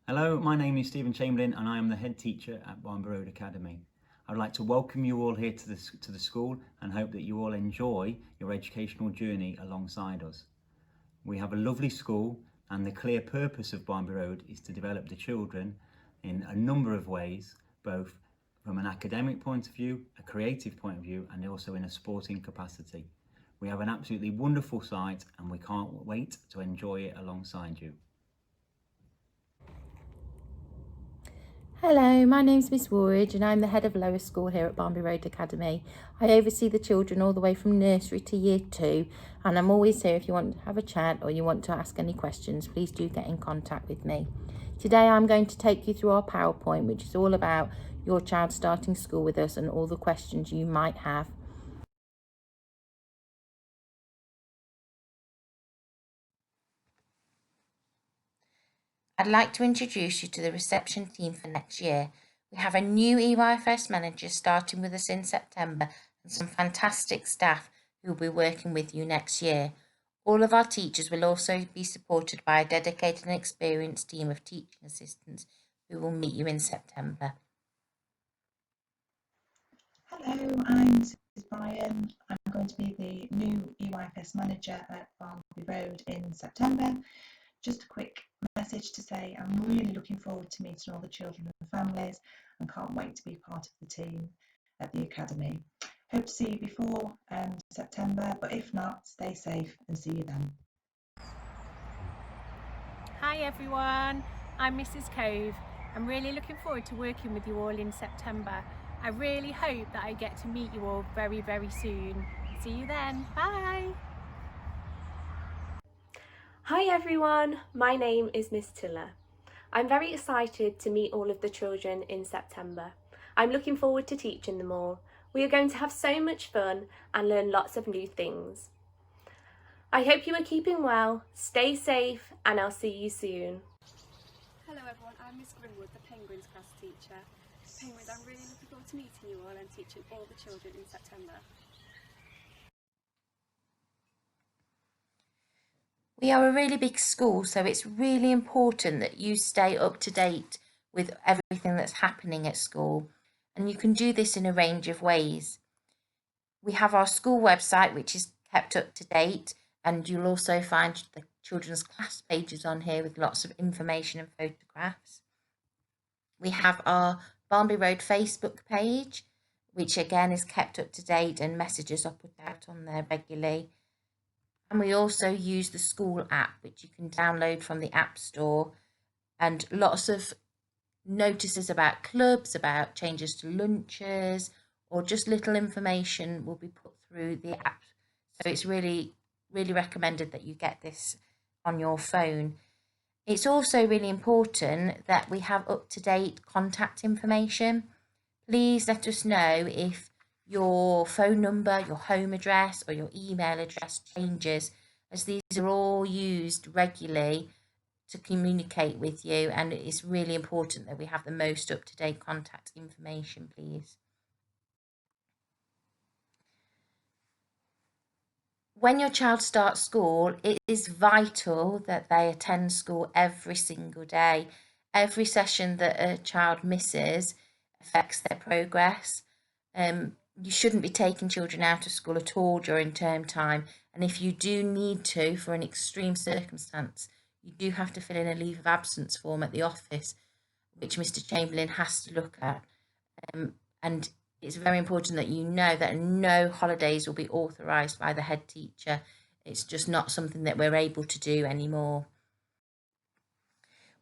Hello, my name is Stephen Chamberlain and I am the head teacher at Barnby Academy. I'd like to welcome you all here to the school and hope that you all enjoy your educational journey alongside us. We have a lovely school and the clear purpose of Barnby Road is to develop the children in a number of ways, both from an academic point of view, a creative point of view, and also in a sporting capacity. We have an absolutely wonderful site and we can't wait to enjoy it alongside you. Hello, my name's Miss Woolridge and I'm the head of lower school here at Barnby Road Academy. I oversee the children all the way from nursery to year 2 and I'm always here if you want to have a chat or you want to ask any questions, please do get in contact with me. Today I'm going to take you through our PowerPoint, which is all about your child starting school with us and all the questions you might have. I'd like to introduce you to the reception team for next year. We have a new EYFS manager starting with us in September and some fantastic staff who will be working with you next year. All of our teachers will also be supported by a dedicated and experienced team of teaching assistants who will meet you in September. Hello, I'm Mrs. Brian. I'm going to be the new EYFS manager at Barnby Road in September. Just a quick message to say I'm really looking forward to meeting all the children and families and can't wait to be part of the team at the Academy. Hope to see you before September, but if not, stay safe and see you then. Hi everyone, I'm Mrs. Cove. I'm really looking forward to working with you all in September. I really hope that I get to meet you all very, very soon. See you then, bye! Hi everyone, my name is Miss Tiller. I'm very excited to meet all of the children in September. I'm looking forward to teaching them all. We are going to have so much fun and learn lots of new things. I hope you are keeping well, stay safe, and I'll see you soon. Hello everyone, I'm Miss Grimwood, the Penguins class teacher. Penguins, I'm really looking forward to meeting you all and teaching all the children in September. We are a really big school, so it's really important that you stay up to date with everything that's happening at school. And you can do this in a range of ways. We have our school website, which is kept up to date, and you'll also find the children's class pages on here with lots of information and photographs. We have our Barnby Road Facebook page, which again is kept up to date and messages are put out on there regularly. And we also use the school app, which you can download from the App Store, and lots of notices about clubs, about changes to lunches, or just little information will be put through the app. So it's really, really recommended that you get this on your phone. It's also really important that we have up-to-date contact information. Please let us know if your phone number, your home address, or your email address changes, as these are all used regularly to communicate with you, and it's really important that we have the most up-to-date contact information, please. When your child starts school, it is vital that they attend school every single day. Every session that a child misses affects their progress. You shouldn't be taking children out of school at all during term time, and if you do need to for an extreme circumstance, you do have to fill in a leave of absence form at the office, which Mr. Chamberlain has to look at. And it's very important that you know that no holidays will be authorised by the head teacher. It's just not something that we're able to do anymore.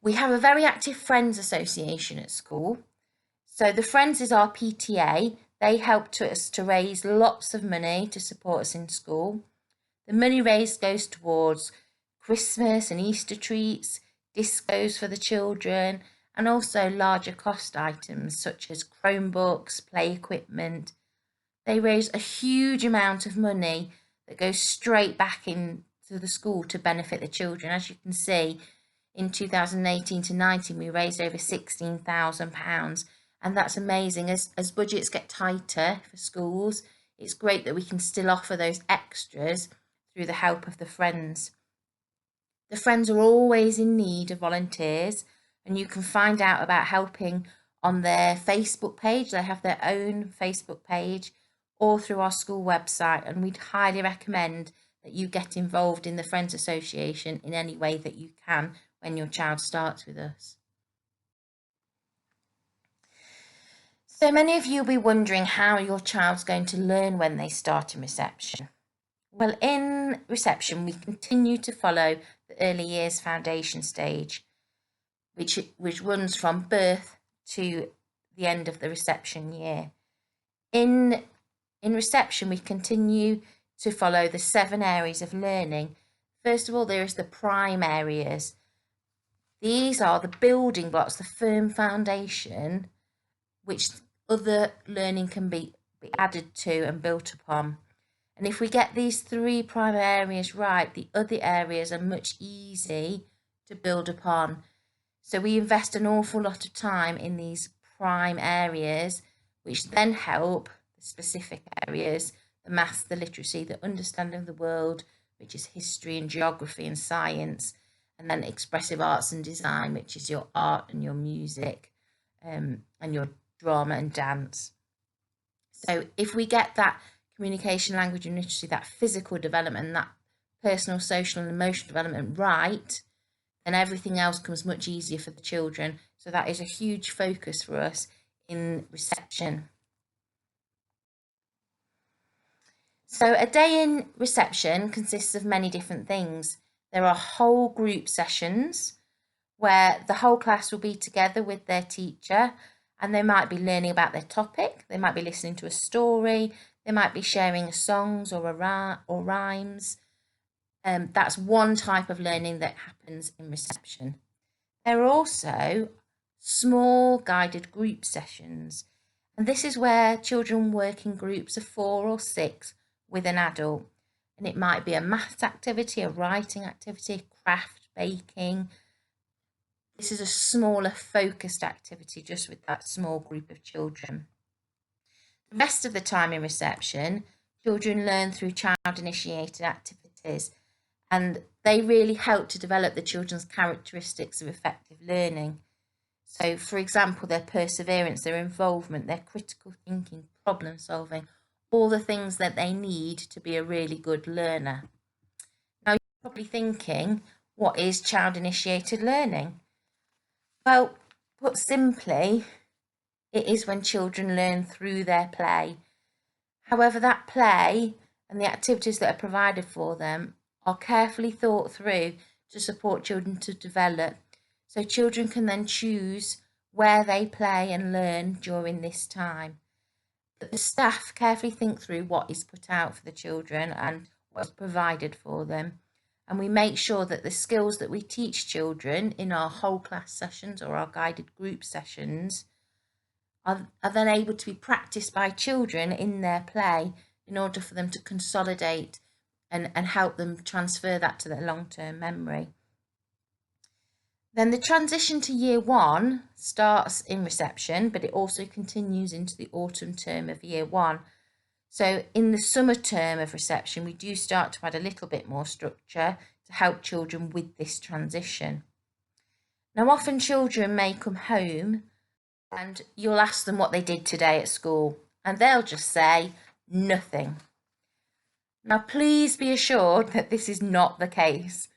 We have a very active Friends Association at school. So the Friends is our PTA. They help us to raise lots of money to support us in school. The money raised goes towards Christmas and Easter treats, discos for the children, and also larger cost items such as Chromebooks, play equipment. They raise a huge amount of money that goes straight back into the school to benefit the children. As you can see, in 2018 to 19, we raised over £16,000, and that's amazing. As budgets get tighter for schools, it's great that we can still offer those extras through the help of the Friends. The Friends are always in need of volunteers, and you can find out about helping on their Facebook page. They have their own Facebook page, or through our school website, and we'd highly recommend that you get involved in the Friends Association in any way that you can when your child starts with us. So many of you will be wondering how your child's going to learn when they start in reception. Well, in reception, we continue to follow the early years foundation stage, which runs from birth to the end of the reception year. In reception, we continue to follow the 7 areas of learning. First of all, there is the prime areas. These are the building blocks, the firm foundation, which other learning can be added to and built upon. And if we get these 3 prime areas right, the other areas are much easy to build upon. So we invest an awful lot of time in these prime areas, which then help the specific areas, the maths, the literacy, the understanding of the world, which is history and geography and science, and then expressive arts and design, which is your art and your music, and your drama and dance. So if we get that communication, language and literacy, that physical development, that personal, social and emotional development right, then everything else comes much easier for the children. So that is a huge focus for us in reception. So a day in reception consists of many different things. There are whole group sessions where the whole class will be together with their teacher, and they might be learning about their topic, they might be listening to a story, they might be sharing songs or rhymes. That's one type of learning that happens in reception. There are also small guided group sessions, and this is where children work in groups of 4 or 6 with an adult, and it might be a maths activity, a writing activity, craft, baking. This is a smaller focused activity just with that small group of children. The rest of the time in reception, children learn through child initiated activities, and they really help to develop the children's characteristics of effective learning. So, for example, their perseverance, their involvement, their critical thinking, problem solving, all the things that they need to be a really good learner. Now, you're probably thinking, what is child initiated learning? Well, put simply, it is when children learn through their play. However, that play and the activities that are provided for them are carefully thought through to support children to develop, so children can then choose where they play and learn during this time. But the staff carefully think through what is put out for the children and what is provided for them. And we make sure that the skills that we teach children in our whole class sessions or our guided group sessions are then able to be practiced by children in their play in order for them to consolidate and help them transfer that to their long-term memory. Then the transition to year 1 starts in reception, but it also continues into the autumn term of year 1. So in the summer term of reception, we do start to add a little bit more structure to help children with this transition. Now, often children may come home and you'll ask them what they did today at school, and they'll just say, nothing. Now, please be assured that this is not the case.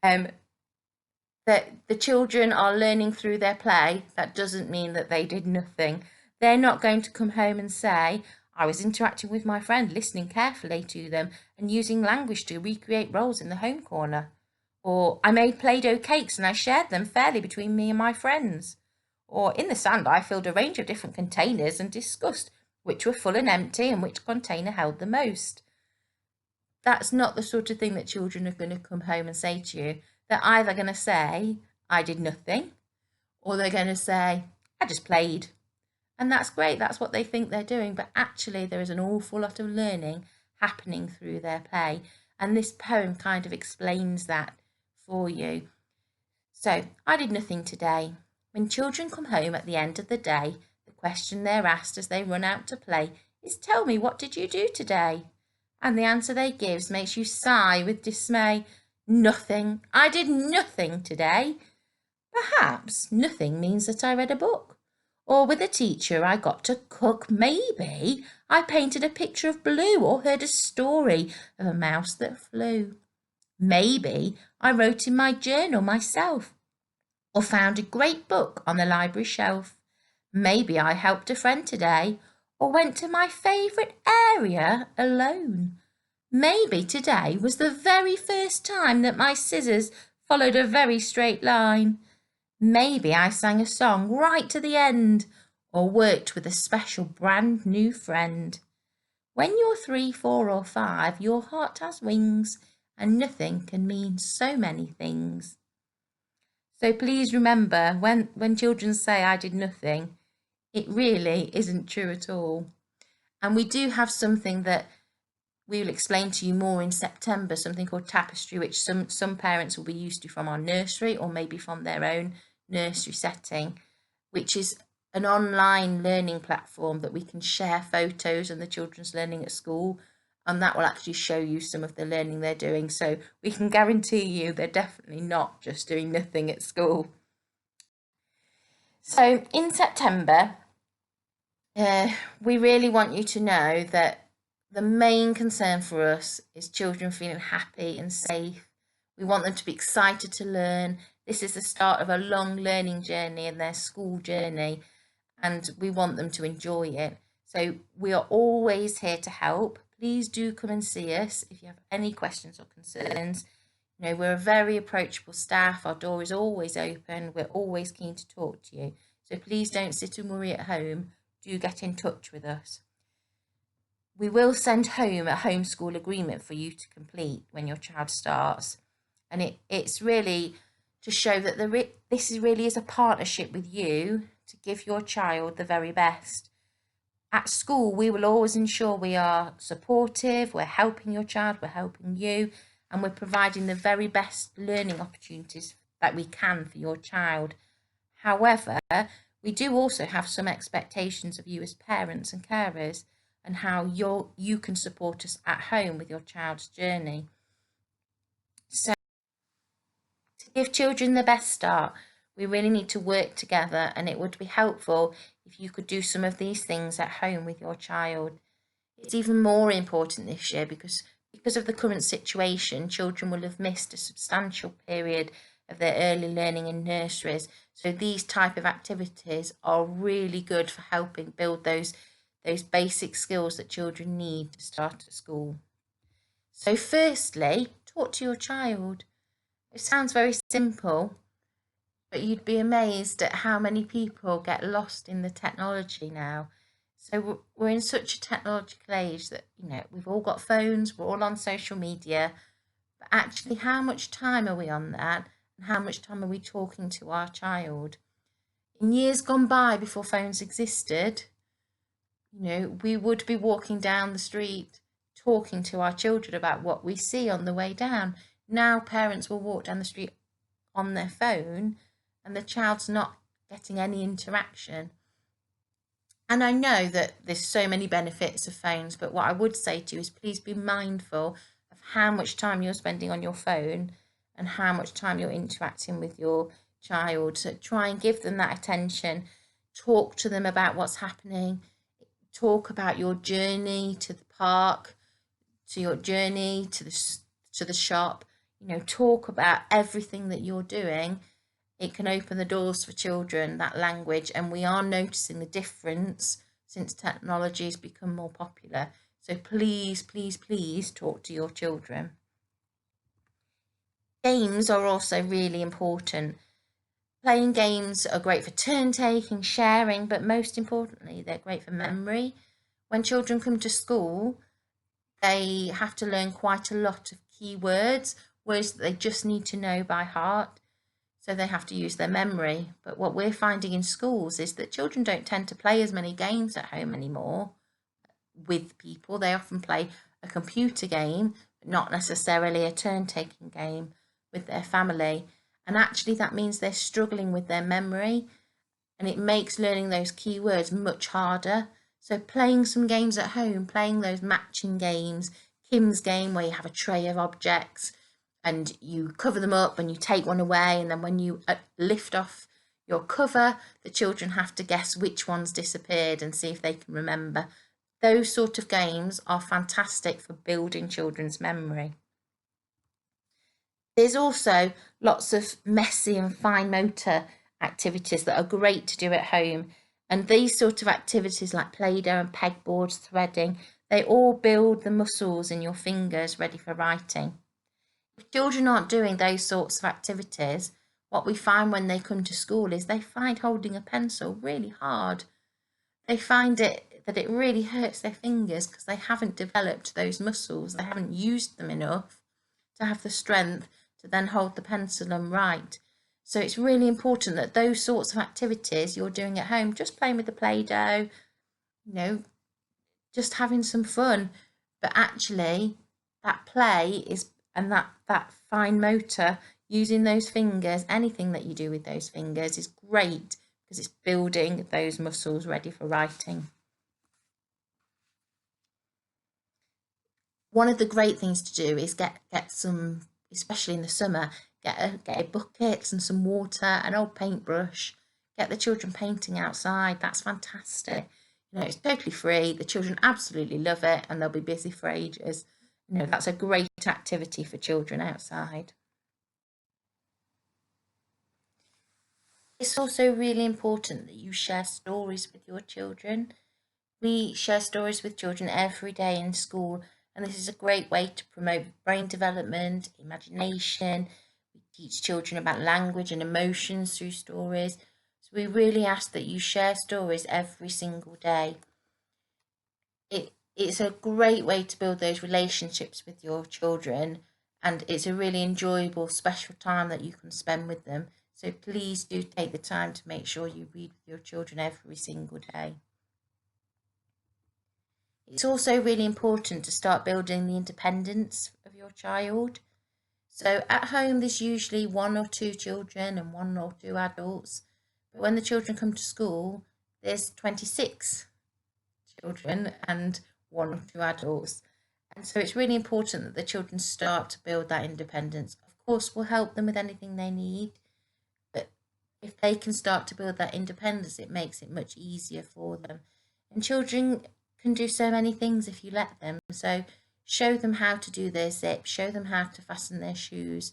That the children are learning through their play, that doesn't mean that they did nothing. They're not going to come home and say, I was interacting with my friend, listening carefully to them and using language to recreate roles in the home corner. Or I made Play-Doh cakes and I shared them fairly between me and my friends. Or in the sand, I filled a range of different containers and discussed which were full and empty and which container held the most. That's not the sort of thing that children are going to come home and say to you. They're either going to say, I did nothing, or they're going to say, I just played. And that's great, that's what they think they're doing, but actually there is an awful lot of learning happening through their play, and this poem kind of explains that for you. So, I did nothing today. When children come home at the end of the day, the question they're asked as they run out to play is, tell me, what did you do today? And the answer they give makes you sigh with dismay. Nothing. I did nothing today. Perhaps nothing means that I read a book. Or with a teacher I got to cook. Maybe I painted a picture of blue or heard a story of a mouse that flew. Maybe I wrote in my journal myself or found a great book on the library shelf. Maybe I helped a friend today or went to my favourite area alone. Maybe today was the very first time that my scissors followed a very straight line. Maybe I sang a song right to the end or worked with a special brand new friend. When you're 3, 4 or 5, your heart has wings and nothing can mean so many things. So please remember, when children say I did nothing, it really isn't true at all. And we do have something that we will explain to you more in September, something called Tapestry, which some parents will be used to from our nursery or maybe from their own nursery setting, which is an online learning platform that we can share photos and the children's learning at school, and that will actually show you some of the learning they're doing. So we can guarantee you they're definitely not just doing nothing at school. So in September, we really want you to know that the main concern for us is children feeling happy and safe. We want them to be excited to learn. This is the start of a long learning journey in their school journey, and we want them to enjoy it. So we are always here to help. Please do come and see us if you have any questions or concerns. You know, we're a very approachable staff. Our door is always open. We're always keen to talk to you. So please don't sit and worry at home. Do get in touch with us. We will send home a homeschool agreement for you to complete when your child starts. And it's really to show that this really is a partnership with you to give your child the very best. At school, we will always ensure we are supportive, we're helping your child, we're helping you, and we're providing the very best learning opportunities that we can for your child. However, we do also have some expectations of you as parents and carers and how you can support us at home with your child's journey. So to give children the best start, we really need to work together, and it would be helpful if you could do some of these things at home with your child. It's even more important this year because of the current situation, children will have missed a substantial period of their early learning in nurseries. So these type of activities are really good for helping build those basic skills that children need to start at school. So firstly, talk to your child. It sounds very simple, but you'd be amazed at how many people get lost in the technology now. So we're in such a technological age that, you know, we've all got phones, we're all on social media, but actually how much time are we on that and how much time are we talking to our child? In years gone by, before phones existed, you know, we would be walking down the street talking to our children about what we see on the way down. Now parents will walk down the street on their phone and the child's not getting any interaction. And I know that there's so many benefits of phones, but what I would say to you is please be mindful of how much time you're spending on your phone and how much time you're interacting with your child. So try and give them that attention. Talk to them about what's happening. Talk about your journey to the park, to your journey to the shop. You know, talk about everything that you're doing. It can open the doors for children, that language, and we are noticing the difference since technology has become more popular. So please, please, please talk to your children. Games are also really important. Playing games are great for turn taking, sharing, but most importantly, they're great for memory. When children come to school, they have to learn quite a lot of key words that they just need to know by heart. So they have to use their memory. But what we're finding in schools is that children don't tend to play as many games at home anymore with people. They often play a computer game, but not necessarily a turn-taking game with their family. And actually that means they're struggling with their memory, and it makes learning those key words much harder. So playing some games at home, playing those matching games, Kim's game where you have a tray of objects, and you cover them up and you take one away, and then when you lift off your cover, the children have to guess which one's disappeared and see if they can remember. Those sort of games are fantastic for building children's memory. There's also lots of messy and fine motor activities that are great to do at home. And these sort of activities like Play-Doh and pegboards, threading, they all build the muscles in your fingers ready for writing. If children aren't doing those sorts of activities, what we find when they come to school is they find holding a pencil really hard. They find that it really hurts their fingers because they haven't developed those muscles. They haven't used them enough to have the strength to then hold the pencil and write. So it's really important that those sorts of activities you're doing at home, just playing with the Play-Doh, just having some fun, but actually that play is, and that fine motor, using those fingers, anything that you do with those fingers is great because it's building those muscles ready for writing. One of the great things to do is get some, especially in the summer, get a bucket and some water, an old paintbrush, get the children painting outside. That's fantastic. It's totally free. The children absolutely love it and they'll be busy for ages. That's a great activity for children outside. It's also really important that you share stories with your children. We share stories with children every day in school, and this is a great way to promote brain development, imagination. We teach children about language and emotions through stories. So we really ask that you share stories every single day. It's a great way to build those relationships with your children, and it's a really enjoyable, special time that you can spend with them. So please do take the time to make sure you read with your children every single day. It's also really important to start building the independence of your child. So at home, there's usually 1 or 2 children and 1 or 2 adults. But when the children come to school, there's 26 children and 1 or 2 adults. And so it's really important that the children start to build that independence. Of course, we'll help them with anything they need. But if they can start to build that independence, it makes it much easier for them. And children can do so many things if you let them. So show them how to do their zip, show them how to fasten their shoes,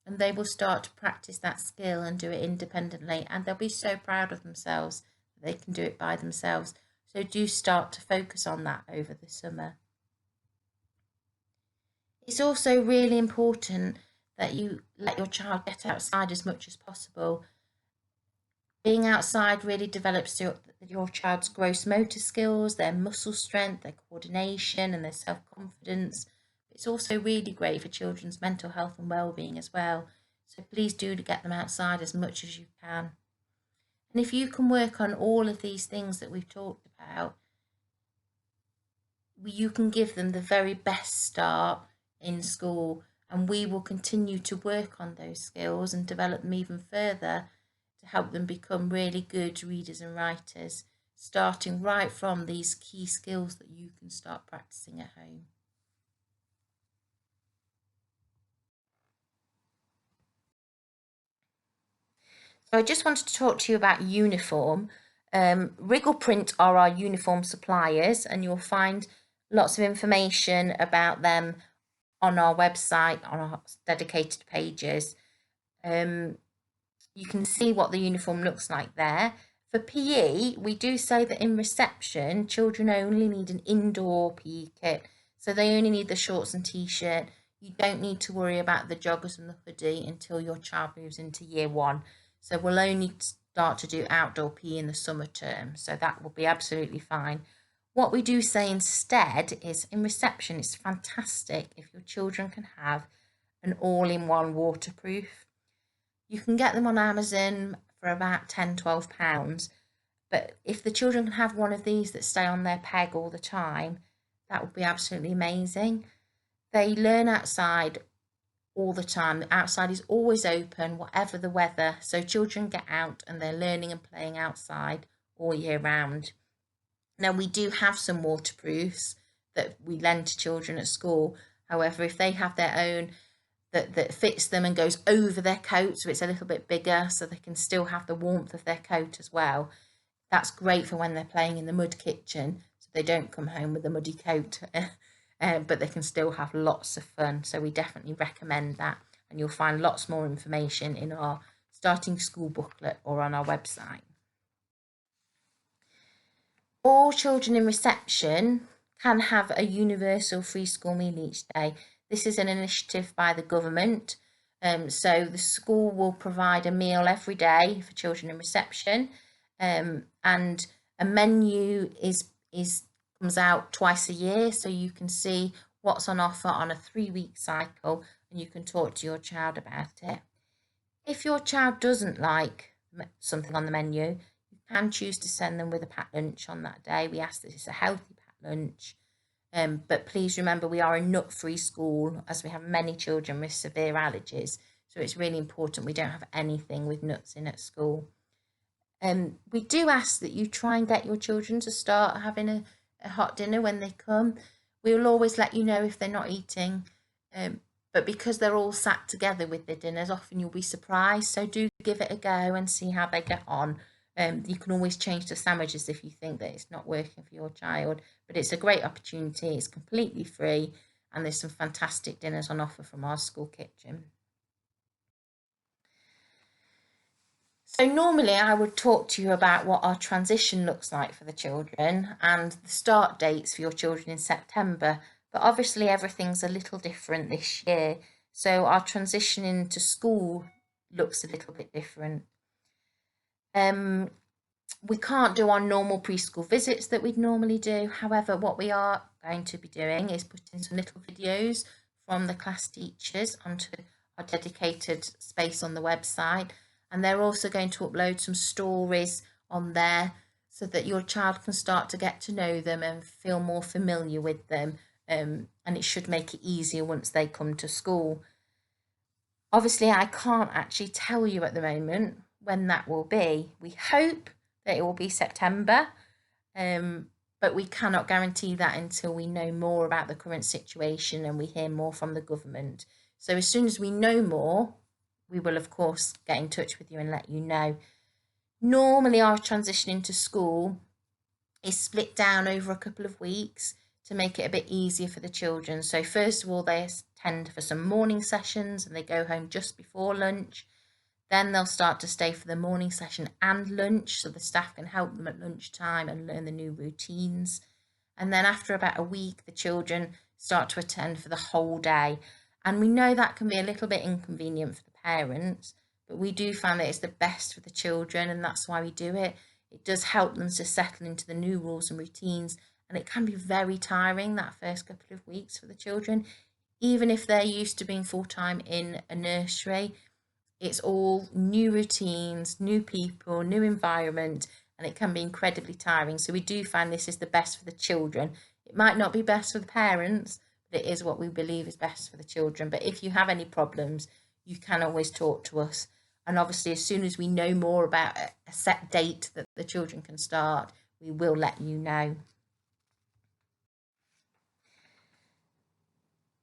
and they will start to practice that skill and do it independently, and they'll be so proud of themselves that they can do it by themselves. So do start to focus on that over the summer. It's also really important that you let your child get outside as much as possible. Being outside really develops your child's gross motor skills, their muscle strength, their coordination and their self-confidence. It's also really great for children's mental health and well-being as well. So please do get them outside as much as you can. And if you can work on all of these things that we've talked about, you can give them the very best start in school, and we will continue to work on those skills and develop them even further to help them become really good readers and writers, starting right from these key skills that you can start practicing at home. So I just wanted to talk to you about uniform. Wriggle Print are our uniform suppliers, and you'll find lots of information about them on our website, on our dedicated pages. You can see what the uniform looks like there. For PE, we do say that in reception, children only need an indoor PE kit. So they only need the shorts and t-shirt. You don't need to worry about the joggers and the hoodie until your child moves into year 1. So we'll only start to do outdoor PE in the summer term. So that will be absolutely fine. What we do say instead is in reception, it's fantastic if your children can have an all-in-one waterproof. You can get them on Amazon for about £10–12, but if the children can have one of these that stay on their peg all the time, that would be absolutely amazing. They learn outside all the time. The outside is always open, whatever the weather, so children get out and they're learning and playing outside all year round. Now, we do have some waterproofs that we lend to children at school. However, if they have their own that fits them and goes over their coat, so it's a little bit bigger so they can still have the warmth of their coat as well. That's great for when they're playing in the mud kitchen, so they don't come home with a muddy coat, but they can still have lots of fun. So we definitely recommend that, and you'll find lots more information in our starting school booklet or on our website. All children in reception can have a universal free school meal each day. This is an initiative by the government. So the school will provide a meal every day for children in reception, and a menu comes out twice a year, so you can see what's on offer on a 3-week cycle, and you can talk to your child about it. If your child doesn't like something on the menu, you can choose to send them with a packed lunch on that day. We ask that it's a healthy packed lunch. But please remember, we are a nut-free school, as we have many children with severe allergies. So it's really important we don't have anything with nuts in at school. We do ask that you try and get your children to start having a hot dinner when they come. We will always let you know if they're not eating. But because they're all sat together with their dinners, often you'll be surprised. So do give it a go and see how they get on. You can always change the sandwiches if you think that it's not working for your child, but it's a great opportunity. It's completely free, and there's some fantastic dinners on offer from our school kitchen. So normally I would talk to you about what our transition looks like for the children and the start dates for your children in September, but obviously everything's a little different this year. So our transition into school looks a little bit different. We can't do our normal preschool visits that we'd normally do. However, what we are going to be doing is putting some little videos from the class teachers onto our dedicated space on the website. And they're also going to upload some stories on there so that your child can start to get to know them and feel more familiar with them. And it should make it easier once they come to school. Obviously, I can't actually tell you at the moment when that will be. We hope that it will be September, but we cannot guarantee that until we know more about the current situation and we hear more from the government. So as soon as we know more, we will of course get in touch with you and let you know. Normally our transition into school is split down over a couple of weeks to make it a bit easier for the children. So first of all, they attend for some morning sessions and they go home just before lunch. Then they'll start to stay for the morning session and lunch, so the staff can help them at lunchtime and learn the new routines. And then after about a week, the children start to attend for the whole day. And we know that can be a little bit inconvenient for the parents, but we do find that it's the best for the children, and that's why we do it. It does help them to settle into the new rules and routines, and it can be very tiring that first couple of weeks for the children. Even if they're used to being full-time in a nursery, it's all new routines, new people, new environment, and it can be incredibly tiring. So we do find this is the best for the children. It might not be best for the parents, but it is what we believe is best for the children. But if you have any problems, you can always talk to us. And obviously, as soon as we know more about a set date that the children can start, we will let you know.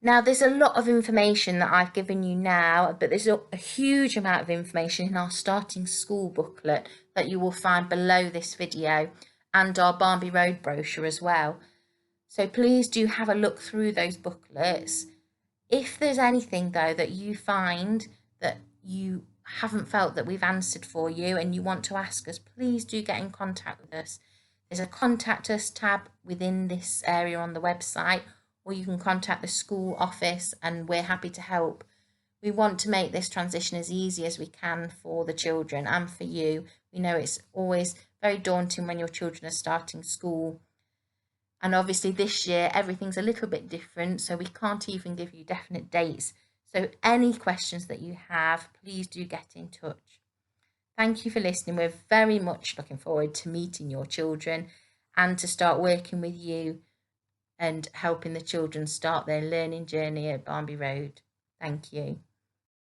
Now, there's a lot of information that I've given you now, but there's a huge amount of information in our starting school booklet that you will find below this video, and our Barnby Road brochure as well. So please do have a look through those booklets. If there's anything though that you find that you haven't felt that we've answered for you and you want to ask us, please do get in contact with us. There's a contact us tab within this area on the website, or you can contact the school office and we're happy to help. We want to make this transition as easy as we can for the children and for you. We know it's always very daunting when your children are starting school. And obviously this year everything's a little bit different, so we can't even give you definite dates. So any questions that you have, please do get in touch. Thank you for listening. We're very much looking forward to meeting your children and to start working with you and helping the children start their learning journey at Barnby Road. Thank you.